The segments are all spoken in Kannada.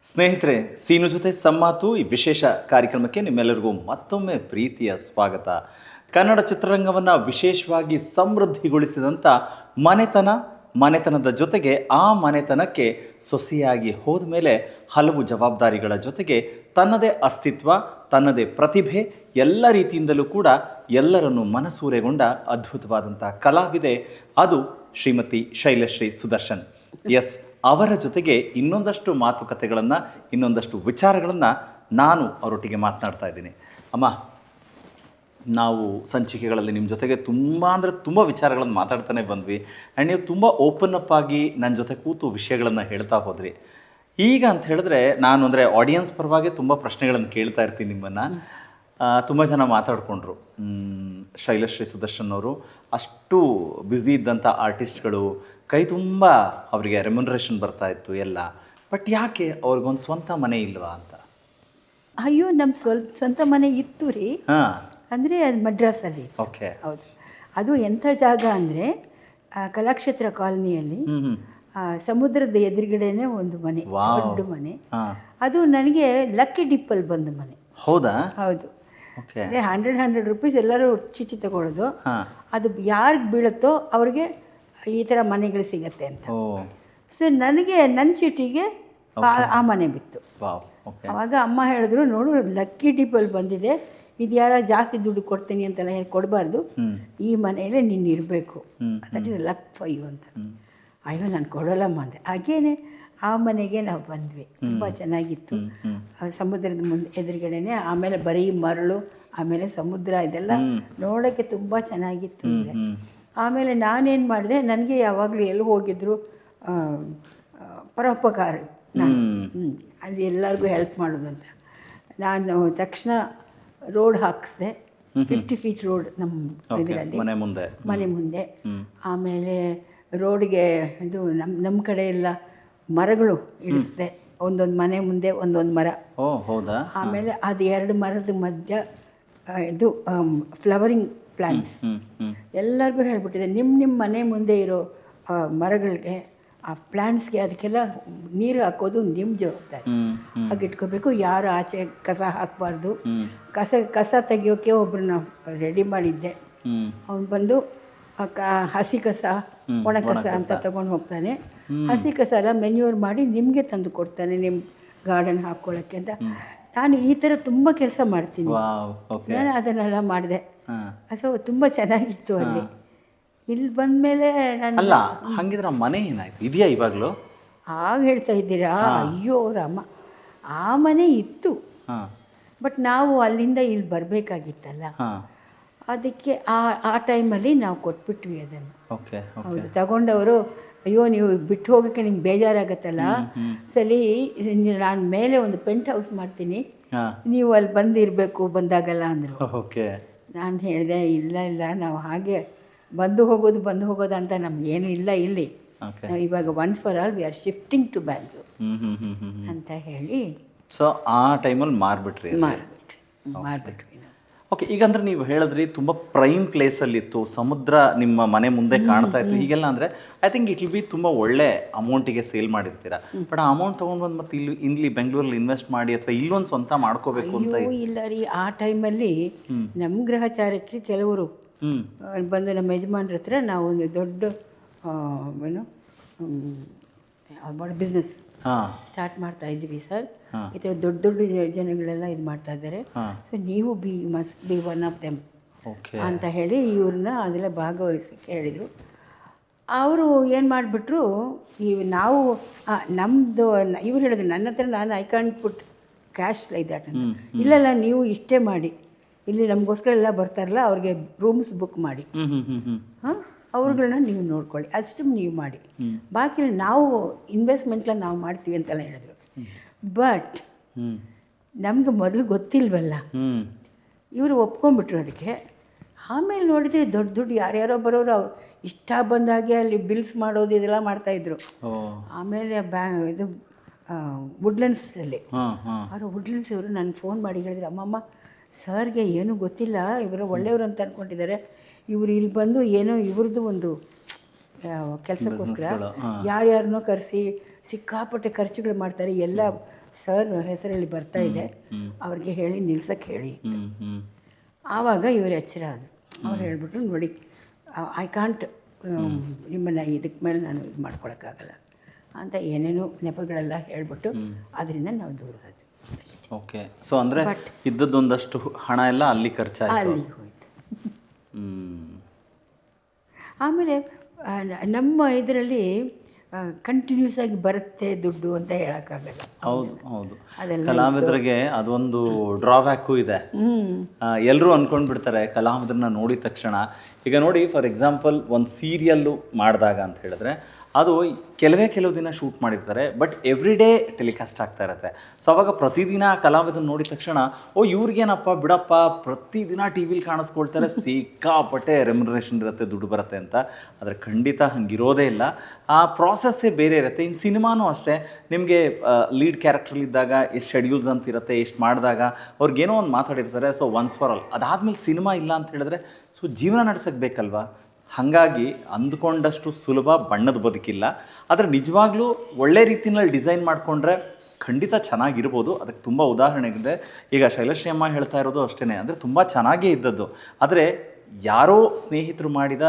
ಸ್ನೇಹಿತರೆ, ಸೀನು ಜೊತೆ ಸಂಮಾತು ಈ ವಿಶೇಷ ಕಾರ್ಯಕ್ರಮಕ್ಕೆ ನಿಮ್ಮೆಲ್ಲರಿಗೂ ಮತ್ತೊಮ್ಮೆ ಪ್ರೀತಿಯ ಸ್ವಾಗತ. ಕನ್ನಡ ಚಿತ್ರರಂಗವನ್ನು ವಿಶೇಷವಾಗಿ ಸಮೃದ್ಧಿಗೊಳಿಸಿದಂಥ ಮನೆತನದ ಜೊತೆಗೆ ಆ ಮನೆತನಕ್ಕೆ ಸೊಸೆಯಾಗಿ ಹೋದ ಮೇಲೆ ಹಲವು ಜವಾಬ್ದಾರಿಗಳ ಜೊತೆಗೆ ತನ್ನದೇ ಅಸ್ತಿತ್ವ, ತನ್ನದೇ ಪ್ರತಿಭೆ ಎಲ್ಲ ರೀತಿಯಿಂದಲೂ ಕೂಡ ಎಲ್ಲರನ್ನು ಮನಸೂರೆಗೊಂಡ ಅದ್ಭುತವಾದಂಥ ಕಲಾವಿದೆ ಅದು ಶ್ರೀಮತಿ ಶೈಲಶ್ರೀ ಸುದರ್ಶನ್. ಎಸ್, ಅವರ ಜೊತೆಗೆ ಇನ್ನೊಂದಷ್ಟು ಮಾತುಕತೆಗಳನ್ನು, ಇನ್ನೊಂದಷ್ಟು ವಿಚಾರಗಳನ್ನು ನಾನು ಅವರೊಟ್ಟಿಗೆ ಮಾತನಾಡ್ತಾ ಇದ್ದೀನಿ. ಅಮ್ಮ, ನಾವು ಸಂಚಿಕೆಗಳಲ್ಲಿ ನಿಮ್ಮ ಜೊತೆಗೆ ತುಂಬ ವಿಚಾರಗಳನ್ನು ಮಾತಾಡ್ತಾನೆ ಬಂದ್ವಿ. ಆ್ಯಂಡ್ ನೀವು ತುಂಬ ಓಪನ್ ಅಪ್ ಆಗಿ ನನ್ನ ಜೊತೆ ಕೂತು ವಿಷಯಗಳನ್ನು ಹೇಳ್ತಾ ಹೋದ್ರಿ. ಈಗ ಅಂತ ಹೇಳಿದ್ರೆ ನಾನು ಅಂದರೆ ಆಡಿಯನ್ಸ್ ಪರವಾಗಿ ತುಂಬ ಪ್ರಶ್ನೆಗಳನ್ನು ಕೇಳ್ತಾ ಇರ್ತೀನಿ ನಿಮ್ಮನ್ನು. ತುಂಬ ಜನ ಮಾತಾಡಿಕೊಂಡ್ರು. ಶೈಲಶ್ರೀ ಸುದರ್ಶನ್ ಅವರು ಅಷ್ಟು ಬ್ಯುಸಿ ಇದ್ದಂಥ ಆರ್ಟಿಸ್ಟ್ಗಳು, ಕೈ ತುಂಬ ಅವರಿಗೆ ರೆಮ್ಯುನರೇಷನ್ ಬರ್ತಾ ಇತ್ತು ಎಲ್ಲ, ಬಟ್ ಯಾಕೆ ಅವ್ರಿಗೊಂದು ಸ್ವಂತ ಮನೆ ಇಲ್ವಾ ಅಂತ? ಅಯ್ಯೋ, ನಮ್ಮ ಸ್ವಂತ ಮನೆ ಇತ್ತು ರೀ. ಹಾಂ, ಅಂದರೆ ಅದು ಮಡ್ರಾಸಲ್ಲಿ. ಓಕೆ, ಹೌದು. ಅದು ಎಂಥ ಜಾಗ ಅಂದರೆ ಕಲಾಕ್ಷೇತ್ರ ಕಾಲನಿಯಲ್ಲಿ ಸಮುದ್ರದ ಎದುರುಗಡೆನೆ ಒಂದು ಮನೆ, ದೊಡ್ಡ ಮನೆ. ಅದು ನನಗೆ ಲಕ್ಕಿ ಡಿಪ್ಪಲ್ಲಿ ಬಂದ ಮನೆ. ಹೌದಾ? ಹೌದು. ಓಕೆ. ಅದೇ 100 ರೂಪೀಸ್ ಎಲ್ಲರೂ ಚೀಟಿ ತಗೊಳ್ಳೋದು. ಅದು ಯಾರಿಗೆ ಬೀಳುತ್ತೋ ಅವ್ರಿಗೆ ಈ ಥರ ಮನೆಗಳು ಸಿಗತ್ತೆ ಅಂತ. ಸೊ ನನಗೆ ನನ್ನ ಚೀಟಿಗೆ ಆ ಮನೆ ಬಿತ್ತು. ಆವಾಗ ಅಮ್ಮ ಹೇಳಿದ್ರು, ನೋಡು ಲಕ್ಕಿ ಡಿಪ್ಪಲ್ಲಿ ಬಂದಿದೆ, ಇದು ಯಾರ ಜಾಸ್ತಿ ದುಡ್ಡು ಕೊಡ್ತೀನಿ ಅಂತೆಲ್ಲ ಹೇಳಿ ಕೊಡಬಾರ್ದು, ಈ ಮನೆಯಲ್ಲೇ ನೀನು ಇರಬೇಕು, that is luck for you ಅಂತ. ಅಯ್ಯೋ, ನಾನು ಕೊಡೋಲ್ಲಮ್ಮ ಅಂದೆ. ಹಾಗೇನೆ ಆ ಮನೆಗೆ ನಾವು ಬಂದ್ವಿ. ತುಂಬ ಚೆನ್ನಾಗಿತ್ತು. ಸಮುದ್ರದ ಮುಂದೆ ಎದುರುಗಡೆನೆ, ಆಮೇಲೆ ಬರೀ ಮರಳು, ಆಮೇಲೆ ಸಮುದ್ರ, ಇದೆಲ್ಲ ನೋಡೋಕ್ಕೆ ತುಂಬ ಚೆನ್ನಾಗಿತ್ತು. ಅಂದರೆ ಆಮೇಲೆ ನಾನೇನು ಮಾಡಿದೆ, ನನಗೆ ಯಾವಾಗಲೂ ಎಲ್ಲಿ ಹೋಗಿದ್ರು ಪರೋಪಕಾರ, ಅಲ್ಲಿ ಎಲ್ಲರಿಗೂ ಹೆಲ್ಪ್ ಮಾಡೋದು ಅಂತ ನಾನು ತಕ್ಷಣ ರೋಡ್ ಹಾಕಿಸ್ದೆ. 50 ಫೀಟ್ ರೋಡ್ ನಮ್ಮ ಇದರಲ್ಲಿ, ಮನೆ ಮುಂದೆ. ಆಮೇಲೆ ರೋಡ್ಗೆ ಇದು ನಮ್ಮ ಕಡೆ ಎಲ್ಲ ಮರಗಳು ಇಳಿಸಿದೆ, ಒಂದೊಂದು ಮನೆ ಮುಂದೆ ಒಂದೊಂದು ಮರ. ಹೌದಾ? ಆಮೇಲೆ ಅದು 2 ಮರದ ಮಧ್ಯ ಇದು ಫ್ಲವರಿಂಗ್ ಪ್ಲಾಂಟ್ಸ್. ಎಲ್ಲರಿಗೂ ಹೇಳ್ಬಿಟ್ಟಿದೆ, ನಿಮ್ಮ ಮನೆ ಮುಂದೆ ಇರೋ ಮರಗಳಿಗೆ, ಆ ಪ್ಲಾಂಟ್ಸ್ಗೆ, ಅದಕ್ಕೆಲ್ಲ ನೀರು ಹಾಕೋದು ನಿಮ್ಮ ಜವಾಬ್ದಾರಿ, ಹಾಗೆ ಇಟ್ಕೋಬೇಕು. ಯಾರು ಆಚೆ ಕಸ ಹಾಕಬಾರ್ದು. ಕಸ ತೆಗಿಯೋಕ್ಕೆ ಒಬ್ಬರನ್ನ ರೆಡಿ ಮಾಡಿದ್ದೆ. ಅವನು ಬಂದು ಹಸಿ ಕಸ, ಒಣ ಕಸ ಅಂತ ತಗೊಂಡು ಹೋಗ್ತಾನೆ. ಹಸಿ ಕಸ ಎಲ್ಲ ಮೆನ್ಯೂರ್ ಮಾಡಿ ನಿಮಗೆ ತಂದು ಕೊಡ್ತಾನೆ, ನಿಮ್ಮ ಗಾರ್ಡನ್ ಹಾಕ್ಕೊಳ್ಳೋಕ್ಕೆ ಅಂತ. ನಾನು ಈ ಥರ ತುಂಬ ಕೆಲಸ ಮಾಡ್ತೀನಿ. ನಾನು ಅದನ್ನೆಲ್ಲ ಮಾಡಿದೆ. ಸೊ ತುಂಬ ಚೆನ್ನಾಗಿತ್ತು ಅಲ್ಲಿ. ಇಲ್ಲಿ ಬಂದಮೇಲೆ ನಾನು ಅಲ್ಲ, ಹಂಗಿದ್ರೆ ಮನೆ ಏನಾಯ್ತು? ಇದೆಯಾ ಇವಾಗಲೂ? ಆಗ ಹೇಳ್ತಾ ಇದ್ದೀರಾ? ಅಯ್ಯೋ ರಾಮ, ಆ ಮನೆ ಇತ್ತು, ಬಟ್ ನಾವು ಅಲ್ಲಿಂದ ಇಲ್ಲಿ ಬರಬೇಕಾಗಿತ್ತಲ್ಲ, ಅದಕ್ಕೆ ಆ ಟೈಮಲ್ಲಿ ನಾವು ಕೊಟ್ಬಿಟ್ವಿ ಅದನ್ನು. ಹೌದು. ತಗೊಂಡವರು, ಅಯ್ಯೋ ನೀವು ಬಿಟ್ಟು ಹೋಗೋಕ್ಕೆ ನಿಮ್ಗೆ ಬೇಜಾರಾಗತ್ತಲ್ಲ, ಸರಿ ನಾನು ಮೇಲೆ ಒಂದು ಪೆಂಟ್ ಹೌಸ್ ಮಾಡ್ತೀನಿ, ನೀವು ಅಲ್ಲಿ ಬಂದಿರಬೇಕು ಬಂದಾಗಲ್ಲ ಅಂದರು. ನಾನು ಹೇಳಿದೆ, ಇಲ್ಲ ನಾವು ಹಾಗೆ ಬಂದು ಹೋಗೋದು ಅಂತ ನಮಗೇನು ಇಲ್ಲ ಇಲ್ಲಿ. ನಾವು ಇವಾಗ once for all we are shifting to Bangalore ಅಂತ ಹೇಳಿ, ಸೊ ಆ ಟೈಮಲ್ಲಿ ಮಾರ್ಬಿಟ್ವಿ. ಓಕೆ. ಈಗಂದ್ರೆ ನೀವು ಹೇಳಿದ್ರಿ ತುಂಬ ಪ್ರೈಮ್ ಪ್ಲೇಸಲ್ಲಿತ್ತು, ಸಮುದ್ರ ನಿಮ್ಮ ಮನೆ ಮುಂದೆ ಕಾಣ್ತಾ ಇತ್ತು, ಹೀಗೆಲ್ಲ ಅಂದರೆ I think it will be ತುಂಬ ಒಳ್ಳೆ ಅಮೌಂಟಿಗೆ ಸೇಲ್ ಮಾಡಿರ್ತೀರಾ. ಬಟ್ ಆ ಅಮೌಂಟ್ ತೊಗೊಂಡು ಬಂದು ಮತ್ತೆ ಇಲ್ಲಿ ಬೆಂಗಳೂರಲ್ಲಿ ಇನ್ವೆಸ್ಟ್ ಮಾಡಿ ಅಥವಾ ಇಲ್ಲೊಂದು ಸ್ವಂತ ಮಾಡ್ಕೋಬೇಕು ಅಂತ? ಇಲ್ಲ ರೀ, ಆ ಟೈಮಲ್ಲಿ ನಮ್ಮ ಗ್ರಹಚಾರಕ್ಕೆ ಕೆಲವರು ಬಂದು ನಮ್ಮ ಯಜಮಾನ್ರ ಹತ್ರ ನಾವು ಒಂದು ದೊಡ್ಡ ಏನು ಬಿಸ್ನೆಸ್ ಸ್ಟಾರ್ಟ್ ಮಾಡ್ತಾ ಇದ್ವಿ ಸರ್, ಈ ಥರ ದೊಡ್ಡ ಜನಗಳೆಲ್ಲ ಇದು ಮಾಡ್ತಾ ಇದ್ದಾರೆ, ಸೊ ನೀವು must be one of them ಅಂತ ಹೇಳಿ ಇವ್ರನ್ನ ಅದೆಲ್ಲ ಭಾಗವಹಿಸಕ್ಕೆ ಹೇಳಿದರು. ಅವರು ಏನು ಮಾಡಿಬಿಟ್ರು, ನಾವು ನಮ್ಮದು ಇವ್ರು ಹೇಳಿದ್ರು ನನ್ನ ಹತ್ರ, ನಾನು I can't put cash like that ಅಂತ. ಇಲ್ಲ ನೀವು ಇಷ್ಟೇ ಮಾಡಿ, ಇಲ್ಲಿ ನಮಗೋಸ್ಕರ ಎಲ್ಲ ಬರ್ತಾರಲ್ಲ ಅವ್ರಿಗೆ ರೂಮ್ಸ್ ಬುಕ್ ಮಾಡಿ, ಅವ್ರುಗಳನ್ನ ನೀವು ನೋಡ್ಕೊಳ್ಳಿ, ಅಷ್ಟು ನೀವು ಮಾಡಿ, ಬಾಕಿ ನಾವು ಇನ್ವೆಸ್ಟ್ಮೆಂಟ್ಲ ನಾವು ಮಾಡ್ತೀವಿ ಅಂತೆಲ್ಲ ಹೇಳಿದ್ರು. ಬಟ್ ನಮ್ಗೆ ಮೊದಲು ಗೊತ್ತಿಲ್ವಲ್ಲ, ಇವರು ಒಪ್ಕೊಂಡ್ಬಿಟ್ರು ಅದಕ್ಕೆ. ಆಮೇಲೆ ನೋಡಿದ್ರೆ ದೊಡ್ಡ ಯಾರ್ಯಾರೋ ಬರೋರು, ಅವ್ರು ಇಷ್ಟ ಬಂದಾಗೆ ಅಲ್ಲಿ ಬಿಲ್ಸ್ ಮಾಡೋದು ಇದೆಲ್ಲ ಮಾಡ್ತಾಯಿದ್ರು. ಆಮೇಲೆ ಇದು ವುಡ್ಲೆಂಡ್ಸಲ್ಲಿ ವುಡ್ಲೆಂಡ್ಸ್ ಇವರು ನನಗೆ ಫೋನ್ ಮಾಡಿ ಹೇಳಿದ್ರು, ಅಮ್ಮಮ್ಮ ಸರ್ಗೆ ಏನೂ ಗೊತ್ತಿಲ್ಲ, ಇವರು ಒಳ್ಳೆಯವರು ಅಂತ ಅಂದ್ಕೊಂಡಿದ್ದಾರೆ, ಇವರು ಇಲ್ಲಿ ಬಂದು ಏನೋ ಇವ್ರದ್ದು ಒಂದು ಕೆಲಸಕ್ಕೋಸ್ಕರ ಯಾರ್ಯಾರನ್ನೋ ಕರೆಸಿ ಸಿಕ್ಕಾಪಟ್ಟೆ ಖರ್ಚುಗಳು ಮಾಡ್ತಾರೆ, ಎಲ್ಲ ಸರ್ ಹೆಸರಲ್ಲಿ ಬರ್ತಾ ಇದೆ, ಅವ್ರಿಗೆ ಹೇಳಿ ನಿಲ್ಸಕ್ಕೆ ಹೇಳಿ. ಆವಾಗ ಇವರು ಎಚ್ಚರ ಆದರು. ಅವ್ರು ಹೇಳ್ಬಿಟ್ಟು ನೋಡಿ ಐ ಕಾಂಟ್ ನಿಮ್ಮನ್ನು ಇದಕ್ಕೆ ಮೇಲೆ ನಾನು ಇದು ಮಾಡ್ಕೊಳಕ್ಕಾಗಲ್ಲ ಅಂತ ಏನೇನೋ ನೆಪಗಳೆಲ್ಲ ಹೇಳ್ಬಿಟ್ಟು ಅದರಿಂದ ನಾವು ದೂರ ಆದ್ವಿ. ಓಕೆ. ಸೊ ಅಂದರೆ ಇದ್ದದ್ದೊಂದಷ್ಟು ಹಣ ಎಲ್ಲ ಅಲ್ಲಿ ಖರ್ಚಾಯಿತು, ಅಲ್ಲಿಗೆ ಹೋಯ್ತು. ಆಮೇಲೆ ನಮ್ಮ ಇದರಲ್ಲಿ ಕಂಟಿನ್ಯೂಸ್ ಆಗಿ ಬರುತ್ತೆ ದುಡ್ಡು ಅಂತ ಹೇಳೋಕ್ಕಾಗಲ್ಲ. ಹೌದು ಹೌದು, ಕಲಾವಿದರಿಗೆ ಅದೊಂದು ಡ್ರಾಬ್ಯಾಕು ಇದೆ. ಎಲ್ಲರೂ ಅಂದ್ಕೊಂಡ್ಬಿಡ್ತಾರೆ ಕಲಾವಿದರನ್ನ ನೋಡಿದ ತಕ್ಷಣ. ಈಗ ನೋಡಿ, ಫಾರ್ ಎಕ್ಸಾಂಪಲ್ ಒಂದು ಸೀರಿಯಲ್ಲು ಮಾಡಿದಾಗ ಅಂತ ಹೇಳಿದ್ರೆ ಅದು ಕೆಲವು ದಿನ ಶೂಟ್ ಮಾಡಿರ್ತಾರೆ, ಬಟ್ ಎವ್ರಿ ಡೇ ಟೆಲಿಕಾಸ್ಟ್ ಆಗ್ತಾ ಇರುತ್ತೆ. ಸೊ ಅವಾಗ ಪ್ರತಿದಿನ ಕಲಾವಿದನ ನೋಡಿದ ತಕ್ಷಣ ಓ ಇವ್ರಿಗೇನಪ್ಪ ಬಿಡಪ್ಪ ಪ್ರತಿದಿನ ಟಿ ವಿಲಿ ಕಾಣಿಸ್ಕೊಳ್ತಾರೆ, ಸಿಕ್ಕಾಪಟ್ಟೆ ರೆಮ್ಯುನರೇಷನ್ ಇರುತ್ತೆ, ದುಡ್ಡು ಬರುತ್ತೆ ಅಂತ. ಆದರೆ ಖಂಡಿತ ಹಂಗಿರೋದೇ ಇಲ್ಲ, ಆ ಪ್ರಾಸೆಸ್ಸೇ ಬೇರೆ ಇರುತ್ತೆ. ಇನ್ನು ಸಿನಿಮಾನೂ ಅಷ್ಟೇ, ನಿಮಗೆ ಲೀಡ್ ಕ್ಯಾರೆಕ್ಟ್ರಲ್ಲಿದ್ದಾಗ ಎಷ್ಟು ಶೆಡ್ಯೂಲ್ಸ್ ಅಂತ ಇರುತ್ತೆ, ಎಷ್ಟು ಮಾಡಿದಾಗ ಅವ್ರಿಗೇನೋ ಒಂದು ಮಾತಾಡಿರ್ತಾರೆ. ಸೊ ಒನ್ಸ್ ಫಾರ್ ಆಲ್ ಅದಾದಮೇಲೆ ಸಿನಿಮಾ ಇಲ್ಲ ಅಂತ ಹೇಳಿದ್ರೆ ಸೊ ಜೀವನ ನಡೆಸೋಕ್ಕೆ ಬೇಕಲ್ವಾ. ಹಾಗಾಗಿ ಅಂದ್ಕೊಂಡಷ್ಟು ಸುಲಭ ಬಣ್ಣದ ಬದುಕಿಲ್ಲ. ಆದರೆ ನಿಜವಾಗ್ಲೂ ಒಳ್ಳೆ ರೀತಿಯಲ್ಲಿ ಡಿಸೈನ್ ಮಾಡಿಕೊಂಡ್ರೆ ಖಂಡಿತ ಚೆನ್ನಾಗಿರ್ಬೋದು. ಅದಕ್ಕೆ ತುಂಬ ಉದಾಹರಣೆಗಳಿದೆ. ಈಗ ಶೈಲಶ್ರೀ ಅಮ್ಮ ಹೇಳ್ತಾ ಇರೋದು ಅಷ್ಟೇ, ಅಂದರೆ ತುಂಬ ಚೆನ್ನಾಗೇ ಇದ್ದದ್ದು. ಆದರೆ ಯಾರೋ ಸ್ನೇಹಿತರು ಮಾಡಿದ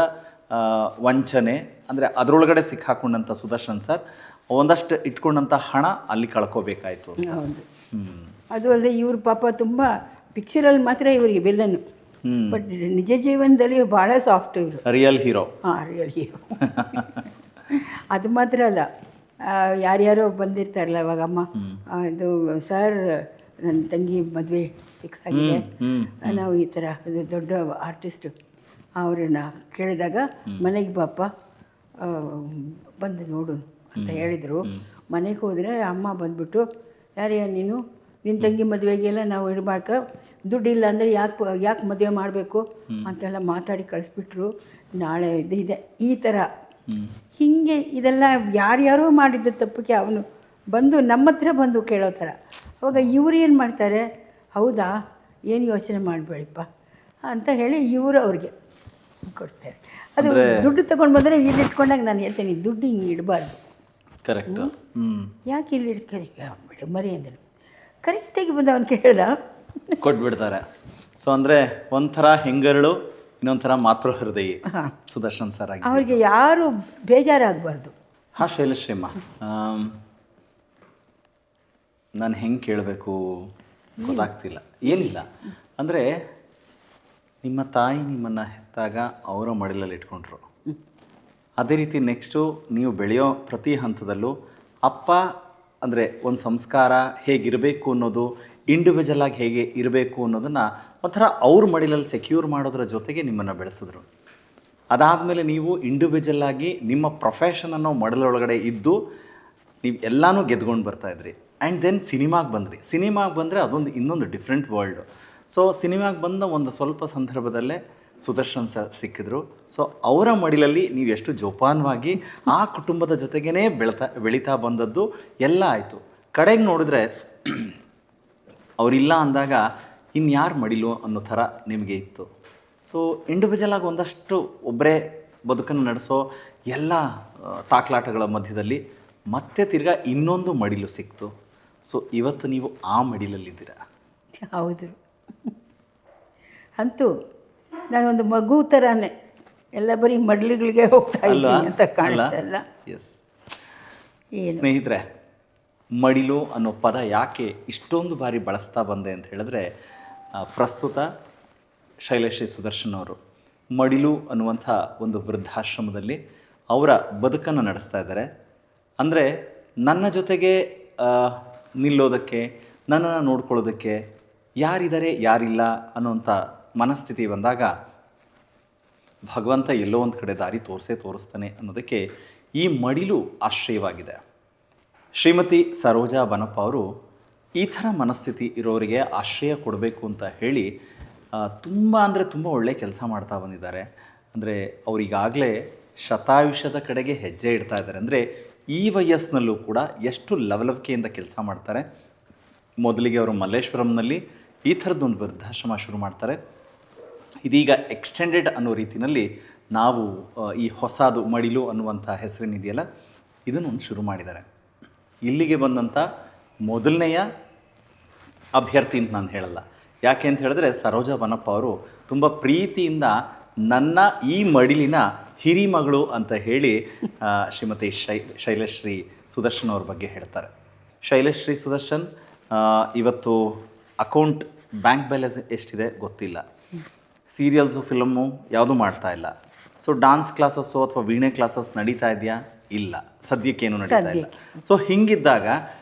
ವಂಚನೆ, ಅಂದರೆ ಅದರೊಳಗಡೆ ಸಿಕ್ಕಾಕೊಂಡಂಥ ಸುದರ್ಶನ್ ಸರ್ ಒಂದಷ್ಟು ಇಟ್ಕೊಂಡಂಥ ಹಣ ಅಲ್ಲಿ ಕಳ್ಕೋಬೇಕಾಯ್ತು. ಹೌದು, ಅದು ಅಲ್ಲದೆ ಇವ್ರ ಪಾಪ ತುಂಬ ಪಿಕ್ಚರಲ್ಲಿ ಮಾತ್ರ ಇವರಿಗೆ ವಿಲ್ಲನ್ನು, ಬಟ್ ನಿಜ ಜೀವನದಲ್ಲಿ ಭಾಳ ಸಾಫ್ಟ್ ಇವರು, ರಿಯಲ್ ಹೀರೋ. ಹಾಂ, ರಿಯಲ್ ಹೀರೋ. ಅದು ಮಾತ್ರ ಅಲ್ಲ, ಯಾರ್ಯಾರೋ ಬಂದಿರ್ತಾರಲ್ಲ ಅವಾಗ ಅಮ್ಮ ಇದು ಸರ್ ನನ್ನ ತಂಗಿ ಮದುವೆ ಫಿಕ್ಸ್ ಆಗಿದೆ, ನಾವು ಈ ಥರ ಇದು ದೊಡ್ಡ ಆರ್ಟಿಸ್ಟು ಅವ್ರನ್ನ ಕೇಳಿದಾಗ ಮನೆಗೆ ಬಾಪ ಬಂದು ನೋಡು ಅಂತ ಹೇಳಿದರು. ಮನೆಗೆ ಹೋದರೆ ಅಮ್ಮ ಬಂದ್ಬಿಟ್ಟು ಯಾರ್ಯ ನೀನು ನಿನ್ನ ತಂಗಿ ಮದುವೆಗೆಲ್ಲ ನಾವು ಇಡಬಾರ್ಕ, ದುಡ್ಡಿಲ್ಲ ಅಂದರೆ ಯಾಕೆ ಮದುವೆ ಮಾಡಬೇಕು ಅಂತೆಲ್ಲ ಮಾತಾಡಿ ಕಳಿಸ್ಬಿಟ್ರು. ನಾಳೆ ಇದೆ ಈ ಥರ ಹೀಗೆ ಇದೆಲ್ಲ ಯಾರ್ಯಾರೋ ಮಾಡಿದ್ದ ತಪ್ಪಿಗೆ ಅವನು ಬಂದು ನಮ್ಮ ಹತ್ರ ಬಂದು ಕೇಳೋ ಥರ. ಅವಾಗ ಇವ್ರು ಏನು ಮಾಡ್ತಾರೆ, ಹೌದಾ ಏನು ಯೋಚನೆ ಮಾಡಬೇಡಪ್ಪ ಅಂತ ಹೇಳಿ ಇವರು ಅವ್ರಿಗೆ ಕೊಡ್ತಾರೆ. ಅದು ದುಡ್ಡು ತೊಗೊಂಡು ಬಂದರೆ ಇಲ್ಲಿ ಇಟ್ಕೊಂಡಾಗ ನಾನು ಹೇಳ್ತೇನೆ, ದುಡ್ಡು ಹಿಂಗೆ ಇಡಬಾರ್ದು. ಕರೆಕ್ಟ್. ಯಾಕೆ ಇಲ್ಲಿ ಇಡ್ಸ್ಕೊಂಡು ಮರಿ ಅಂದರೆ ಕರೆಕ್ಟಾಗಿ ಬಂದು ಅವನು ಕೇಳ್ದ ಕೊಟ್ಬಿಡ್ತಾರೆ. ಸೊ ಅಂದರೆ ಒಂಥರ ಹೆಂಗರಳು, ಇನ್ನೊಂಥರ ಮಾತೃ ಹೃದಯಿ ಸುದರ್ಶನ್ ಸರ್ ಆಗಿ ಅವ್ರಿಗೆ ಯಾರು ಬೇಜಾರಾಗಬಾರ್ದು. ಹಾಂ ಶೈಲಶ್ರೀ ಅಮ್ಮ, ನಾನು ಹೆಂಗೆ ಕೇಳಬೇಕು ಗೊತ್ತಾಗ್ತಿಲ್ಲ. ಏನಿಲ್ಲ ಅಂದರೆ ನಿಮ್ಮ ತಾಯಿ ನಿಮ್ಮನ್ನು ಹೆತ್ತಾಗ ಅವರ ಮಡಿಲಲ್ಲಿ ಇಟ್ಕೊಂಡ್ರು. ಅದೇ ರೀತಿ ನೆಕ್ಸ್ಟು ನೀವು ಬೆಳೆಯೋ ಪ್ರತಿ ಹಂತದಲ್ಲೂ ಅಪ್ಪ ಅಂದರೆ ಒಂದು ಸಂಸ್ಕಾರ ಹೇಗಿರಬೇಕು ಅನ್ನೋದು, ಇಂಡಿವಿಜುವಲ್ ಆಗಿ ಹೇಗೆ ಇರಬೇಕು ಅನ್ನೋದನ್ನು ಒಂಥರ ಅವ್ರ ಮಡಿಲಲ್ಲಿ ಸೆಕ್ಯೂರ್ ಮಾಡೋದ್ರ ಜೊತೆಗೆ ನಿಮ್ಮನ್ನು ಬೆಳೆಸಿದ್ರು. ಅದಾದಮೇಲೆ ನೀವು ಇಂಡಿವಿಜುವಲ್ ಆಗಿ ನಿಮ್ಮ ಪ್ರೊಫೆಷನ್ ಅನ್ನೋ ಮಡಲೊಳಗಡೆ ಇದ್ದು ನೀವು ಎಲ್ಲನೂ ಗೆದ್ಕೊಂಡು ಬರ್ತಾಯಿದ್ರಿ. ಆ್ಯಂಡ್ ದೆನ್ ಸಿನಿಮಾಗೆ ಬಂದ್ರಿ. ಸಿನಿಮಾಗೆ ಬಂದರೆ ಅದೊಂದು ಇನ್ನೊಂದು ಡಿಫ್ರೆಂಟ್ ವರ್ಲ್ಡು. ಸೊ ಸಿನಿಮಾಗೆ ಬಂದ ಒಂದು ಸ್ವಲ್ಪ ಸಂದರ್ಭದಲ್ಲೇ ಸುದರ್ಶನ್ ಸರ್ ಸಿಕ್ಕಿದ್ರು. ಸೊ ಅವರ ಮಡಿಲಲ್ಲಿ ನೀವು ಎಷ್ಟು ಜೋಪಾನವಾಗಿ ಆ ಕುಟುಂಬದ ಜೊತೆಗೇ ಬೆಳೀತಾ ಬಂದದ್ದು ಎಲ್ಲ ಆಯಿತು. ಕಡೆಗೆ ನೋಡಿದ್ರೆ ಅವರಿಲ್ಲ ಅಂದಾಗ ಇನ್ಯಾರು ಮಡಿಲು ಅನ್ನೋ ಥರ ನಿಮಗೆ ಇತ್ತು. ಸೊ ಇಂಡಿವಿಜುವಲ್ ಆಗಿ ಒಂದಷ್ಟು ಒಬ್ಬರೇ ಬದುಕನ್ನು ನಡೆಸೋ ಎಲ್ಲ ತಾಕ್ಲಾಟಗಳ ಮಧ್ಯದಲ್ಲಿ ಮತ್ತೆ ತಿರ್ಗಾ ಇನ್ನೊಂದು ಮಡಿಲು ಸಿಕ್ತು. ಸೊ ಇವತ್ತು ನೀವು ಆ ಮಡಿಲಲ್ಲಿದ್ದೀರಾ. ಹೌದು, ಅಂತೂ ನಾನೊಂದು ಮಗು ಥರನೇ ಎಲ್ಲ ಬರೀ ಮಡ್ಲಿಗಳಿಗೆ ಹೋಗ್ತಾ ಇದ್ದೀನಿ ಅಂತ ಕಾಣಲ್ಲ. ಎಸ್ ಸ್ನೇಹಿತರೆ, ಮಡಿಲು ಅನ್ನೋ ಪದ ಯಾಕೆ ಇಷ್ಟೊಂದು ಬಾರಿ ಬಳಸ್ತಾ ಬಂದೆ ಅಂತ ಹೇಳಿದ್ರೆ, ಪ್ರಸ್ತುತ ಶೈಲಶ್ರೀ ಸುದರ್ಶನ್ ಅವರು ಮಡಿಲು ಅನ್ನುವಂಥ ಒಂದು ವೃದ್ಧಾಶ್ರಮದಲ್ಲಿ ಅವರ ಬದುಕನ್ನು ನಡೆಸ್ತಾ ಇದ್ದಾರೆ. ಅಂದರೆ ನನ್ನ ಜೊತೆಗೆ ನಿಲ್ಲೋದಕ್ಕೆ, ನನ್ನನ್ನು ನೋಡ್ಕೊಳ್ಳೋದಕ್ಕೆ ಯಾರಿದ್ದಾರೆ ಯಾರಿಲ್ಲ ಅನ್ನೋಂಥ ಮನಸ್ಥಿತಿ ಬಂದಾಗ ಭಗವಂತ ಎಲ್ಲೋ ಒಂದು ಕಡೆ ದಾರಿ ತೋರಿಸ್ತಾನೆ ಅನ್ನೋದಕ್ಕೆ ಈ ಮಡಿಲು ಆಶ್ರಯವಾಗಿದೆ. ಶ್ರೀಮತಿ ಸರೋಜಾ ಬನಪ್ಪ ಅವರು ಈ ಥರ ಮನಸ್ಥಿತಿ ಇರೋರಿಗೆ ಆಶ್ರಯ ಕೊಡಬೇಕು ಅಂತ ಹೇಳಿ ತುಂಬ ಅಂದರೆ ತುಂಬ ಒಳ್ಳೆಯ ಕೆಲಸ ಮಾಡ್ತಾ ಬಂದಿದ್ದಾರೆ. ಅಂದರೆ ಅವರಿಗಾಗಲೇ ಶತಾಯುಷದ ಕಡೆಗೆ ಹೆಜ್ಜೆ ಇಡ್ತಾ ಇದ್ದಾರೆ. ಅಂದರೆ ಈ ವಯಸ್ಸಿನಲ್ಲೂ ಕೂಡ ಎಷ್ಟು ಲವಲವಿಕೆಯಿಂದ ಕೆಲಸ ಮಾಡ್ತಾರೆ. ಮೊದಲಿಗೆ ಅವರು ಮಲ್ಲೇಶ್ವರಂನಲ್ಲಿ ಈ ಥರದ್ದೊಂದು ವೃದ್ಧಾಶ್ರಮ ಶುರು ಮಾಡ್ತಾರೆ. ಇದೀಗ ಎಕ್ಸ್ಟೆಂಡೆಡ್ ಅನ್ನೋ ರೀತಿಯಲ್ಲಿ ನಾವು ಈ ಹೊಸದು ಮಡಿಲು ಅನ್ನುವಂಥ ಹೆಸರೇನಿದೆಯಲ್ಲ ಇದನ್ನೊಂದು ಶುರು ಮಾಡಿದ್ದಾರೆ. ಇಲ್ಲಿಗೆ ಬಂದಂಥ ಮೊದಲನೆಯ ಅಭ್ಯರ್ಥಿ ಅಂತ ನಾನು ಹೇಳಲ್ಲ. ಯಾಕೆ ಅಂತ ಹೇಳಿದ್ರೆ ಸರೋಜಾ ಬನಪ್ಪ ಅವರು ತುಂಬ ಪ್ರೀತಿಯಿಂದ ನನ್ನ ಈ ಮಡಿಲಿನ ಹಿರಿಮಗಳು ಅಂತ ಹೇಳಿ ಶ್ರೀಮತಿ ಶೈಲಶ್ರೀ ಸುದರ್ಶನ್ ಅವ್ರ ಬಗ್ಗೆ ಹೇಳ್ತಾರೆ. ಶೈಲಶ್ರೀ ಸುದರ್ಶನ್ ಇವತ್ತು ಅಕೌಂಟ್ ಬ್ಯಾಂಕ್ ಬ್ಯಾಲೆನ್ಸ್ ಎಷ್ಟಿದೆ ಗೊತ್ತಿಲ್ಲ, ಸೀರಿಯಲ್ಸು ಫಿಲಮು ಯಾವುದೂ ಮಾಡ್ತಾ ಇಲ್ಲ. ಸೊ ಡಾನ್ಸ್ ಕ್ಲಾಸಸ್ಸು ಅಥವಾ ವೀಣೆ ಕ್ಲಾಸಸ್ ನಡೀತಾ ಇದೆಯಾ? ಇಲ್ಲ, ಸದ್ಯಕ್ಕೇನು ನಡೀತಾ ಇಲ್ಲ. ಸೊ ಹಿಂಗಿದ್ದಾಗ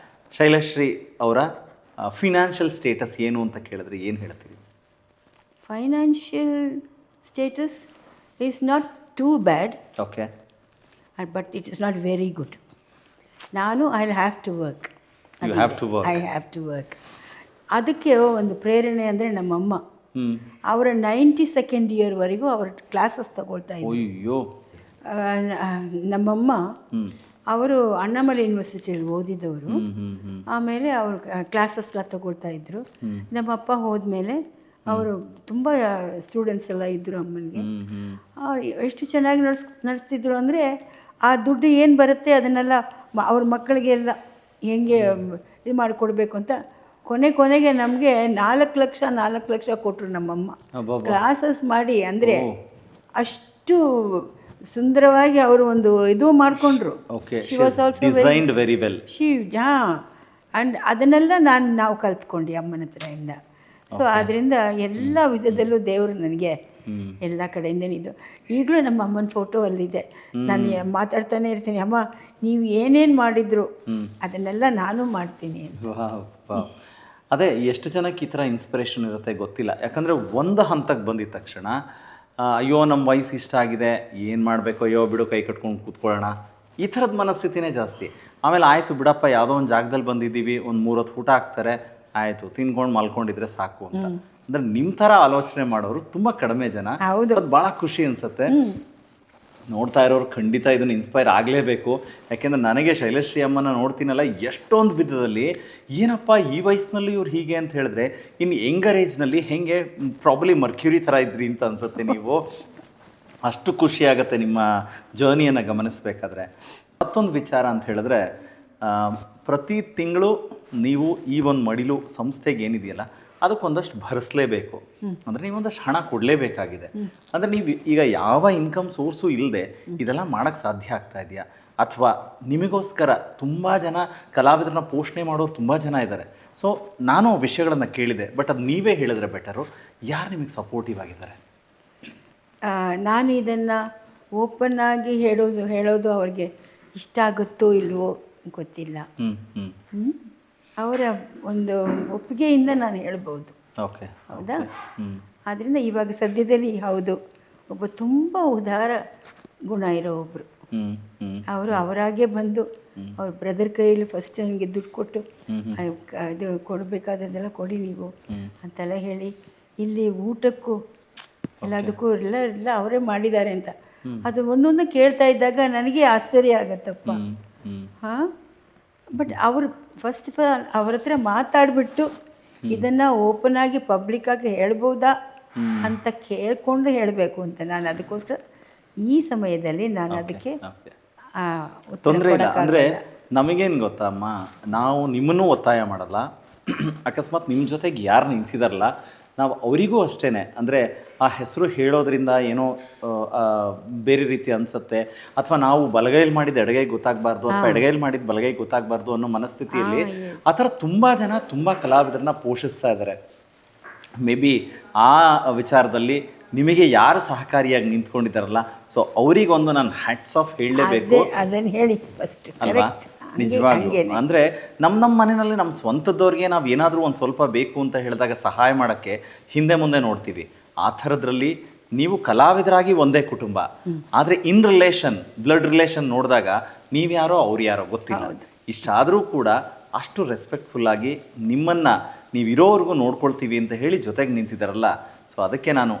ಶೈಲಶ್ರೀ ಅವರ ಫಿನಾನ್ಷಿಯಲ್ ಸ್ಟೇಟಸ್ ಏನು ಅಂತ ಕೇಳಿದ್ರೆ ಏನು ಹೇಳ್ತೀವಿ? Financial status is not too bad, okay, but it is not very good. ನಾನು I have to work, you have to work. I have to work. ಅದಕ್ಕೆ ಒಂದು ಪ್ರೇರಣೆ ಅಂದರೆ ನಮ್ಮಮ್ಮ. ಅವರ 92nd ಇಯರ್ವರೆಗೂ ಅವರು ಕ್ಲಾಸಸ್ ತಗೊಳ್ತಾ ಇದ್ರು. ಅಯ್ಯೋ, ನಮ್ಮಮ್ಮ ಅವರು ಅಣ್ಣಾಮಲೈ ಯೂನಿವರ್ಸಿಟಿಯಲ್ಲಿ ಓದಿದವರು. ಆಮೇಲೆ ಅವರು ಕ್ಲಾಸಸ್ ಎಲ್ಲ ತಗೊಳ್ತಾ ಇದ್ರು. ನಮ್ಮಪ್ಪ ಹೋದ್ಮೇಲೆ ಅವರು ತುಂಬ ಸ್ಟೂಡೆಂಟ್ಸ್ ಎಲ್ಲ ಇದ್ದರು ಅಮ್ಮನಿಗೆ. ಎಷ್ಟು ಚೆನ್ನಾಗಿ ನಡೆಸ್ತಿದ್ರು ಅಂದರೆ ಆ ದುಡ್ಡು ಏನು ಬರುತ್ತೆ ಅದನ್ನೆಲ್ಲ ಅವ್ರ ಮಕ್ಕಳಿಗೆಲ್ಲ ಹೆಂಗೆ ಇದು ಮಾಡಿಕೊಡ್ಬೇಕು ಅಂತ ಕೊನೆಗೆ ನಮಗೆ 4 ಲಕ್ಷ ಕೊಟ್ಟರು ನಮ್ಮಮ್ಮ ಕ್ಲಾಸಸ್ ಮಾಡಿ. ಅಂದರೆ ಅಷ್ಟು ಸುಂದರವಾಗಿ ಅವರು ಒಂದು ಇದು ಮಾಡಿಕೊಂಡ್ರು. ಆ್ಯಂಡ್ ಅದನ್ನೆಲ್ಲ ನಾವು ಕಲ್ತ್ಕೊಂಡ್ವಿ ಅಮ್ಮನ ಹತ್ರದಿಂದ. ಸೊ ಆದ್ದರಿಂದ ಎಲ್ಲ ವಿಧದಲ್ಲೂ ದೇವರು ನನಗೆ ಎಲ್ಲ ಕಡೆಯಿಂದ ಇದು. ಈಗಲೂ ನಮ್ಮ ಅಮ್ಮನ ಫೋಟೋ ಅಲ್ಲಿದೆ. ನಾನು ಮಾತಾಡ್ತಾನೆ ಇರ್ತೀನಿ, ಅಮ್ಮ ನೀವು ಏನೇನು ಮಾಡಿದ್ರು ಅದನ್ನೆಲ್ಲ ನಾನು ಮಾಡ್ತೀನಿ. ಅದೇ ಎಷ್ಟು ಜನಕ್ಕೆ ಈ ಥರ ಇನ್ಸ್ಪಿರೇಷನ್ ಇರುತ್ತೆ ಗೊತ್ತಿಲ್ಲ. ಯಾಕಂದರೆ ಒಂದು ಹಂತಕ್ಕೆ ಬಂದಿದ ತಕ್ಷಣ ಅಯ್ಯೋ ನಮ್ಮ ವಯಸ್ಸು ಇಷ್ಟ ಆಗಿದೆ, ಏನು ಮಾಡಬೇಕು, ಅಯ್ಯೋ ಬಿಡು ಕೈ ಕಟ್ಕೊಂಡು ಕೂತ್ಕೊಳ್ಳೋಣ, ಈ ಥರದ ಮನಸ್ಥಿತಿನೇ ಜಾಸ್ತಿ. ಆಮೇಲೆ ಆಯಿತು ಬಿಡಪ್ಪ, ಯಾವುದೋ ಒಂದು ಜಾಗದಲ್ಲಿ ಬಂದಿದ್ದೀವಿ, ಒಂದು 3 ಹೊತ್ತು ಊಟ ಹಾಕ್ತಾರೆ, ಆಯಿತು ತಿನ್ಕೊಂಡು ಮಲ್ಕೊಂಡಿದ್ರೆ ಸಾಕು ಅಂತ. ಅಂದರೆ ನಿಮ್ಮ ಥರ ಆಲೋಚನೆ ಮಾಡೋರು ತುಂಬ ಕಡಿಮೆ ಜನ. ಅದು ಭಾಳ ಖುಷಿ ಅನಿಸುತ್ತೆ. ನೋಡ್ತಾ ಇರೋರು ಖಂಡಿತ ಇದನ್ನು ಇನ್ಸ್ಪೈರ್ ಆಗಲೇಬೇಕು. ಯಾಕೆಂದರೆ ನನಗೆ ಶೈಲಶ್ರೀ ಅಮ್ಮನ ನೋಡ್ತೀನಲ್ಲ, ಎಷ್ಟೊಂದು ವಿಧದಲ್ಲಿ ಏನಪ್ಪ ಈ ವಯಸ್ಸಿನಲ್ಲಿ ಇವ್ರು ಹೀಗೆ ಅಂತ ಹೇಳಿದ್ರೆ ಇನ್ನು ಯಂಗರ್ ಏಜ್ನಲ್ಲಿ ಹೆಂಗೆ ಪ್ರಾಬ್ಲಿ ಮರ್ಕ್ಯೂರಿ ಥರ ಇದ್ರಿ ಅಂತ ಅನಿಸುತ್ತೆ ನೀವು. ಅಷ್ಟು ಖುಷಿಯಾಗತ್ತೆ ನಿಮ್ಮ ಜರ್ನಿಯನ್ನು ಗಮನಿಸಬೇಕಾದ್ರೆ. ಮತ್ತೊಂದು ವಿಚಾರ ಅಂತ ಹೇಳಿದ್ರೆ, ಪ್ರತಿ ತಿಂಗಳು ನೀವು ಈ ಒಂದು ಮಡಿಲು ಸಂಸ್ಥೆಗೆ ಏನಿದೆಯಲ್ಲ ಅದಕ್ಕೊಂದಷ್ಟು ಭರಿಸಲೇಬೇಕು. ಅಂದರೆ ನೀವೊಂದಷ್ಟು ಹಣ ಕೊಡಲೇಬೇಕಾಗಿದೆ. ಅಂದರೆ ನೀವು ಈಗ ಯಾವ ಇನ್ಕಮ್ ಸೋರ್ಸು ಇಲ್ಲದೆ ಇದೆಲ್ಲ ಮಾಡೋಕ್ಕೆ ಸಾಧ್ಯ ಆಗ್ತಾ ಇದೆಯಾ? ಅಥವಾ ನಿಮಗೋಸ್ಕರ ತುಂಬ ಜನ ಕಲಾವಿದರನ್ನ ಪೋಷಣೆ ಮಾಡೋರು ತುಂಬ ಜನ ಇದ್ದಾರೆ. ಸೊ ನಾನು ವಿಷಯಗಳನ್ನು ಕೇಳಿದೆ, ಬಟ್ ಅದು ನೀವೇ ಹೇಳಿದ್ರೆ ಬೆಟರು. ಯಾರು ನಿಮಗೆ ಸಪೋರ್ಟಿವ್ ಆಗಿದ್ದಾರೆ? ನಾನು ಇದನ್ನು ಓಪನ್ ಆಗಿ ಹೇಳೋದು ಅವ್ರಿಗೆ ಇಷ್ಟ ಆಗುತ್ತೋ ಇಲ್ವೋ ಗೊತ್ತಿಲ್ಲ. ಅವರ ಒಂದು ಒಪ್ಪಿಗೆಯಿಂದ ನಾನು ಹೇಳ್ಬೋದು. ಓಕೆ, ಹೌದಾ? ಆದ್ದರಿಂದ ಇವಾಗ ಸದ್ಯದಲ್ಲಿ ಹೌದು, ಒಬ್ಬ ತುಂಬ ಉದಾರ ಗುಣ ಇರೋ ಒಬ್ಬರು ಅವರು ಅವರಾಗೆ ಬಂದು ಅವ್ರ ಬ್ರದರ್ ಕೈಯಲ್ಲಿ ಫಸ್ಟ್ ನನಗೆ ದುಡ್ಡು ಕೊಟ್ಟು ಇದು ಕೊಡಬೇಕಾದದ್ದೆಲ್ಲ ಕೊಡಿ ನೀವು ಅಂತೆಲ್ಲ ಹೇಳಿ, ಇಲ್ಲಿ ಊಟಕ್ಕೂ ಎಲ್ಲದಕ್ಕೂ ಎಲ್ಲ ಅವರೇ ಮಾಡಿದ್ದಾರೆ ಅಂತ ಅದು ಒಂದೊಂದು ಕೇಳ್ತಾ ಇದ್ದಾಗ ನನಗೆ ಆಶ್ಚರ್ಯ ಆಗತ್ತಪ್ಪ. ಹಾಂ, ಬಟ್ ಅವರು ಫಸ್ಟ್ ಆಫ್ ಆಲ್ ಅವ್ರ ಹತ್ರ ಮಾತಾಡಿಬಿಟ್ಟು ಇದನ್ನು ಓಪನ್ ಆಗಿ ಪಬ್ಲಿಕ್ ಆಗಿ ಹೇಳ್ಬೋದಾ ಅಂತ ಕೇಳಿಕೊಂಡು ಹೇಳಬೇಕು ಅಂತ ನಾನು ಅದಕ್ಕೋಸ್ಕರ ಈ ಸಮಯದಲ್ಲಿ ನಾನು ಅದಕ್ಕೆ ತೊಂದರೆ ಇಲ್ಲ. ಅಂದರೆ ನಮಗೇನು ಗೊತ್ತಾ ಅಮ್ಮ, ನಾವು ನಿಮ್ಮನ್ನೂ ಒತ್ತಾಯ ಮಾಡಲ್ಲ. ಅಕಸ್ಮಾತ್ ನಿಮ್ಮ ಜೊತೆಗೆ ಯಾರು ನಿಂತಿದಾರಲ್ಲ ನಾವು ಅವರಿಗೂ ಅಷ್ಟೇ. ಅಂದರೆ ಆ ಹೆಸರು ಹೇಳೋದ್ರಿಂದ ಏನೋ ಬೇರೆ ರೀತಿ ಅನಿಸುತ್ತೆ, ಅಥವಾ ನಾವು ಬಲಗೈಲಿ ಮಾಡಿದ್ದು ಎಡಗೈ ಗೊತ್ತಾಗಬಾರ್ದು ಅಥವಾ ಎಡಗೈಲಿ ಮಾಡಿದ್ದು ಬಲಗೈ ಗೊತ್ತಾಗಬಾರ್ದು ಅನ್ನೋ ಮನಸ್ಥಿತಿಯಲ್ಲಿ ಆ ಥರ ತುಂಬ ಜನ ತುಂಬ ಕಲಾವಿದರನ್ನ ಪೋಷಿಸ್ತಾ ಇದ್ದಾರೆ. ಮೇ ಬಿ ಆ ವಿಚಾರದಲ್ಲಿ ನಿಮಗೆ ಯಾರು ಸಹಕಾರಿಯಾಗಿ ನಿಂತ್ಕೊಂಡಿದ್ದಾರಲ್ಲ, ಸೊ ಅವರಿಗೊಂದು ನಾನು ಹ್ಯಾಟ್ಸ್ ಆಫ್ ಹೇಳಲೇಬೇಕು. ಅದನ್ನು ಹೇಳಿ ಫಸ್ಟ್ ಅಲ್ವಾ? ನಿಜವಾಗ್ಲೂ ಅಂದರೆ ನಮ್ಮ ಮನೆಯಲ್ಲಿ ನಮ್ಮ ಸ್ವಂತದವ್ರಿಗೆ ನಾವು ಏನಾದರೂ ಒಂದು ಸ್ವಲ್ಪ ಬೇಕು ಅಂತ ಹೇಳಿದಾಗ ಸಹಾಯ ಮಾಡೋಕ್ಕೆ ಹಿಂದೆ ಮುಂದೆ ನೋಡ್ತೀವಿ. ಆ ಥರದ್ರಲ್ಲಿ ನೀವು ಕಲಾವಿದರಾಗಿ ಒಂದೇ ಕುಟುಂಬ, ಆದರೆ ಇನ್ ರಿಲೇಷನ್, ಬ್ಲಡ್ ರಿಲೇಷನ್ ನೋಡಿದಾಗ ನೀವ್ಯಾರೋ ಅವ್ರು ಯಾರೋ ಗೊತ್ತಿಲ್ಲ. ಇಷ್ಟಾದರೂ ಕೂಡ ಅಷ್ಟು ರೆಸ್ಪೆಕ್ಟ್ಫುಲ್ಲಾಗಿ ನಿಮ್ಮನ್ನು ನೀವಿರೋವರೆಗೂ ನೋಡ್ಕೊಳ್ತೀವಿ ಅಂತ ಹೇಳಿ ಜೊತೆಗೆ ನಿಂತಿದ್ದಾರಲ್ಲ, ಸೊ ಅದಕ್ಕೆ ನಾನು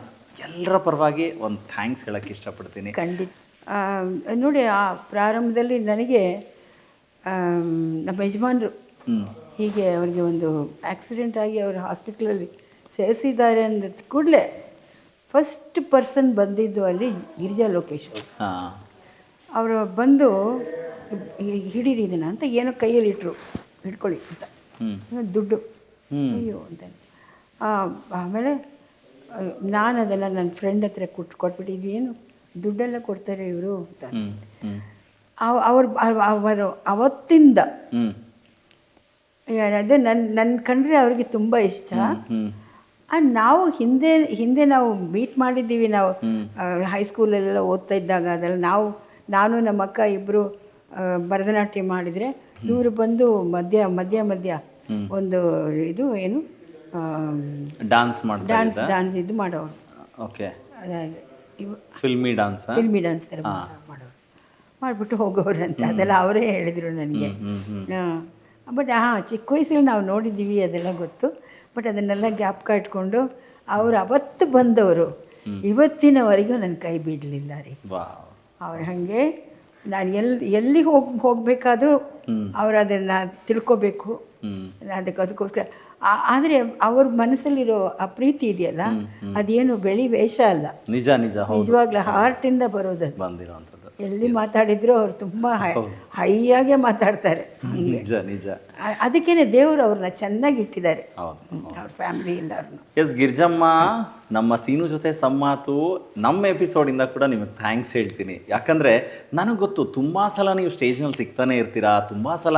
ಎಲ್ಲರ ಪರವಾಗಿ ಒಂದು ಥ್ಯಾಂಕ್ಸ್ ಹೇಳೋಕ್ಕೆ ಇಷ್ಟಪಡ್ತೀನಿ. ಖಂಡಿತ. ನೋಡಿ, ಆ ಪ್ರಾರಂಭದಲ್ಲಿ ನನಗೆ ನಮ್ಮ ಯಜಮಾನರು ಹೀಗೆ ಅವರಿಗೆ ಒಂದು ಆಕ್ಸಿಡೆಂಟ್ ಆಗಿ ಅವರು ಹಾಸ್ಪಿಟ್ಲಲ್ಲಿ ಸೇರಿಸಿದ್ದಾರೆ ಅಂದ ಕೂಡಲೇ ಫಸ್ಟ್ ಪರ್ಸನ್ ಬಂದಿದ್ದು ಅಲ್ಲಿ ಗಿರಿಜಾ ಲೋಕೇಶ್ ಅವರು ಬಂದು ಹಿಡೀರಿ ಇದನ್ನು ಅಂತ ಏನೋ ಕೈಯಲ್ಲಿ ಇಟ್ಟರು, ಹಿಡ್ಕೊಳ್ಳಿ ಅಂತ. ದುಡ್ಡು ಅಯ್ಯೋ ಅಂತ. ಆಮೇಲೆ ನಾನು ಅದನ್ನು ನನ್ನ ಫ್ರೆಂಡ್ ಹತ್ರ ಕೊಟ್ಬಿಟ್ಟಿದ್ವಿ, ಏನು ದುಡ್ಡೆಲ್ಲ ಕೊಡ್ತಾರೆ ಇವರು ಅಂತ. ಅವರು ಅವತ್ತಿಂದ ಅದೇ ನನ್ನ ಕಂಡ್ರೆ ಅವ್ರಿಗೆ ತುಂಬ ಇಷ್ಟ. ನಾವು ಹಿಂದೆ ನಾವು ಮೀಟ್ ಮಾಡಿದ್ದೀವಿ, ನಾವು ಹೈಸ್ಕೂಲಲ್ಲೆಲ್ಲ ಓದ್ತಾ ಇದ್ದಾಗ. ಅದೆಲ್ಲ ನಾನು ನಮ್ಮ ಅಕ್ಕ ಇಬ್ಬರು ಭರತನಾಟ್ಯ ಮಾಡಿದರೆ ಇವರು ಬಂದು ಮಧ್ಯ ಒಂದು ಇದು ಏನು ಡ್ಯಾನ್ಸ್ ಇದು ಮಾಡೋರು. ಓಕೆ, ಫಿಲ್ಮಿ ಡ್ಯಾನ್ಸ್ ಥರ ಮಾಡೋರು, ಮಾಡಿಬಿಟ್ಟು ಹೋಗೋರು ಅಂತ. ಅದೆಲ್ಲ ಅವರೇ ಹೇಳಿದರು ನನಗೆ. ಬಟ್ ಚಿಕ್ಕ ವಯಸ್ಸಲ್ಲಿ ನಾವು ನೋಡಿದ್ದೀವಿ, ಅದೆಲ್ಲ ಗೊತ್ತು. ಬಟ್ ಅದನ್ನೆಲ್ಲ ಜ್ಞಾಪಕ ಇಟ್ಕೊಂಡು ಅವರು ಅವತ್ತು ಬಂದವರು ಇವತ್ತಿನವರೆಗೂ ನನ್ನ ಕೈ ಬಿಡಲಿಲ್ಲ ರೀ. ಅವ್ರು ಹಾಗೆ ನಾನು ಎಲ್ಲಿ ಹೋಗಬೇಕಾದ್ರೂ ಅವರು ಅದನ್ನು ತಿಳ್ಕೊಬೇಕು, ಅದಕ್ಕೋಸ್ಕರ. ಆದರೆ ಅವ್ರ ಮನಸ್ಸಲ್ಲಿರೋ ಆ ಪ್ರೀತಿ ಇದೆಯಲ್ಲ, ಅದೇನು ಬೆಳಿ ವೇಷ ಅಲ್ಲ, ನಿಜವಾಗ್ಲೂ ಹಾರ್ಟಿಂದ ಬರೋದು. ಎಲ್ಲಿ ಮಾತಾಡಿದ್ರು ಅವ್ರು ತುಂಬ ಹೈಯಾಗೆ ಮಾತಾಡ್ತಾರೆ. ಅದಕ್ಕೇನೆ ದೇವರು ಅವ್ರನ್ನ ಚೆನ್ನಾಗಿ ಇಟ್ಟಿದ್ದಾರೆ, ಅವ್ರ ಫ್ಯಾಮಿಲಿ ಎಲ್ಲರನ್ನು. ಎಸ್ ಗಿರ್ಜಮ್ಮ, ನಮ್ಮ ಸೀನು ಜೊತೆ ಸಂಮಾತು ನಮ್ಮ ಎಪಿಸೋಡಿಂದ ಕೂಡ ನಿಮಗೆ ಥ್ಯಾಂಕ್ಸ್ ಹೇಳ್ತೀನಿ. ಯಾಕಂದರೆ ನನಗೆ ಗೊತ್ತು, ತುಂಬ ಸಲ ನೀವು ಸ್ಟೇಜ್ನಲ್ಲಿ ಸಿಗ್ತಾನೆ ಇರ್ತೀರಾ, ತುಂಬ ಸಲ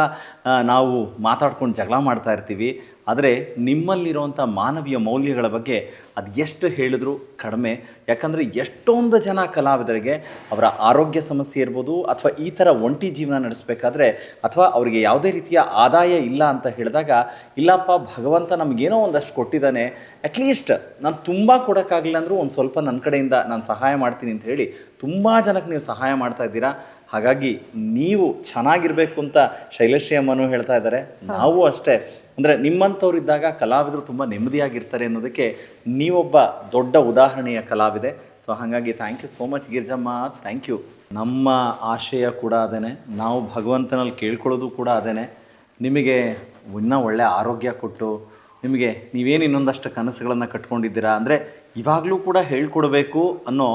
ನಾವು ಮಾತಾಡ್ಕೊಂಡು ಜಗಳ ಮಾಡ್ತಾ ಇರ್ತೀವಿ. ಆದರೆ ನಿಮ್ಮಲ್ಲಿರುವಂಥ ಮಾನವೀಯ ಮೌಲ್ಯಗಳ ಬಗ್ಗೆ ಅದು ಎಷ್ಟು ಹೇಳಿದ್ರು ಕಡಿಮೆ. ಯಾಕಂದರೆ ಎಷ್ಟೊಂದು ಜನ ಕಲಾವಿದರಿಗೆ ಅವರ ಆರೋಗ್ಯ ಸಮಸ್ಯೆ ಇರ್ಬೋದು, ಅಥವಾ ಈ ಥರ ಒಂಟಿ ಜೀವನ ನಡೆಸಬೇಕಾದ್ರೆ, ಅಥವಾ ಅವರಿಗೆ ಯಾವುದೇ ರೀತಿಯ ಆದಾಯ ಇಲ್ಲ ಅಂತ ಹೇಳಿದಾಗ, ಇಲ್ಲಪ್ಪ ಭಗವಂತ ನಮಗೇನೋ ಒಂದಷ್ಟು ಕೊಟ್ಟಿದ್ದಾನೆ, ಅಟ್ಲೀಸ್ಟ್ ನಾನು ತುಂಬ ಕೊಡೋಕ್ಕಾಗಲಿಲ್ಲ ಅಂದರೂ ಒಂದು ಸ್ವಲ್ಪ ನನ್ನ ಕಡೆಯಿಂದ ನಾನು ಸಹಾಯ ಮಾಡ್ತೀನಿ ಅಂತ ಹೇಳಿ ತುಂಬ ಜನಕ್ಕೆ ನೀವು ಸಹಾಯ ಮಾಡ್ತಾ ಇದ್ದೀರಾ. ಹಾಗಾಗಿ ನೀವು ಚೆನ್ನಾಗಿರಬೇಕು ಅಂತ ಶೈಲಶ್ರೀ ಅಮ್ಮನೂ ಹೇಳ್ತಾ ಇದ್ದಾರೆ, ನಾವು ಅಷ್ಟೇ. ಅಂದರೆ ನಿಮ್ಮಂಥವ್ರಿದ್ದಾಗ ಕಲಾವಿದರು ತುಂಬ ನೆಮ್ಮದಿಯಾಗಿರ್ತಾರೆ ಅನ್ನೋದಕ್ಕೆ ನೀವೊಬ್ಬ ದೊಡ್ಡ ಉದಾಹರಣೆಯ ಕಲಾವಿದೆ. ಸೊ ಹಾಗಾಗಿ thank you so much Girjamma, thank you. ನಮ್ಮ ಆಶಯ ಕೂಡ ಅದೇನೆ, ನಾವು ಭಗವಂತನಲ್ಲಿ ಕೇಳ್ಕೊಳ್ಳೋದು ಕೂಡ ಅದೇನೆ, ನಿಮಗೆ ಇನ್ನೂ ಒಳ್ಳೆಯ ಆರೋಗ್ಯ ಕೊಟ್ಟು, ನಿಮಗೆ ನೀವೇನು ಇನ್ನೊಂದಷ್ಟು ಕನಸುಗಳನ್ನು ಕಟ್ಕೊಂಡಿದ್ದೀರಾ ಅಂದರೆ ಇವಾಗಲೂ ಕೂಡ ಹೇಳ್ಕೊಡ್ಬೇಕು ಅನ್ನೋ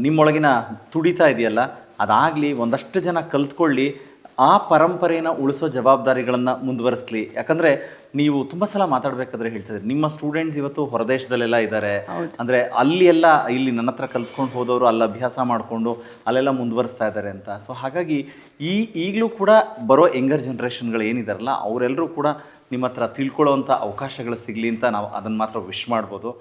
ನಿಮ್ಮೊಳಗಿನ ತುಡಿತಾ ಇದೆಯಲ್ಲ, ಅದಾಗಲಿ, ಒಂದಷ್ಟು ಜನ ಕಲ್ತ್ಕೊಳ್ಳಿ, ಆ ಪರಂಪರೆಯನ್ನು ಉಳಿಸೋ ಜವಾಬ್ದಾರಿಗಳನ್ನು ಮುಂದುವರಿಸಲಿ. ಯಾಕಂದರೆ ನೀವು ತುಂಬ ಸಲ ಮಾತಾಡಬೇಕಾದ್ರೆ ಹೇಳ್ತಿದ್ರಿ, ನಿಮ್ಮ ಸ್ಟೂಡೆಂಟ್ಸ್ ಇವತ್ತು ಹೊರದೇಶದಲ್ಲೆಲ್ಲ ಇದ್ದಾರೆ, ಅಂದರೆ ಅಲ್ಲಿ ನನ್ನ ಹತ್ರ ಕಲ್ತ್ಕೊಂಡು ಹೋದವರು ಅಲ್ಲಿ ಅಭ್ಯಾಸ ಮಾಡಿಕೊಂಡು ಅಲ್ಲೆಲ್ಲ ಮುಂದುವರಿಸ್ತಾ ಇದ್ದಾರೆ ಅಂತ. ಸೊ ಹಾಗಾಗಿ ಈಗಲೂ ಕೂಡ ಬರೋ ಯಂಗರ್ ಜನ್ರೇಷನ್ಗಳು ಏನಿದಾರಲ್ಲ, ಅವರೆಲ್ಲರೂ ಕೂಡ ನಿಮ್ಮ ಹತ್ರ ತಿಳ್ಕೊಳ್ಳೋವಂಥ ಅವಕಾಶಗಳು ಸಿಗಲಿ ಅಂತ ನಾವು ಅದನ್ನು ಮಾತ್ರ ವಿಶ್ ಮಾಡ್ಬೋದು.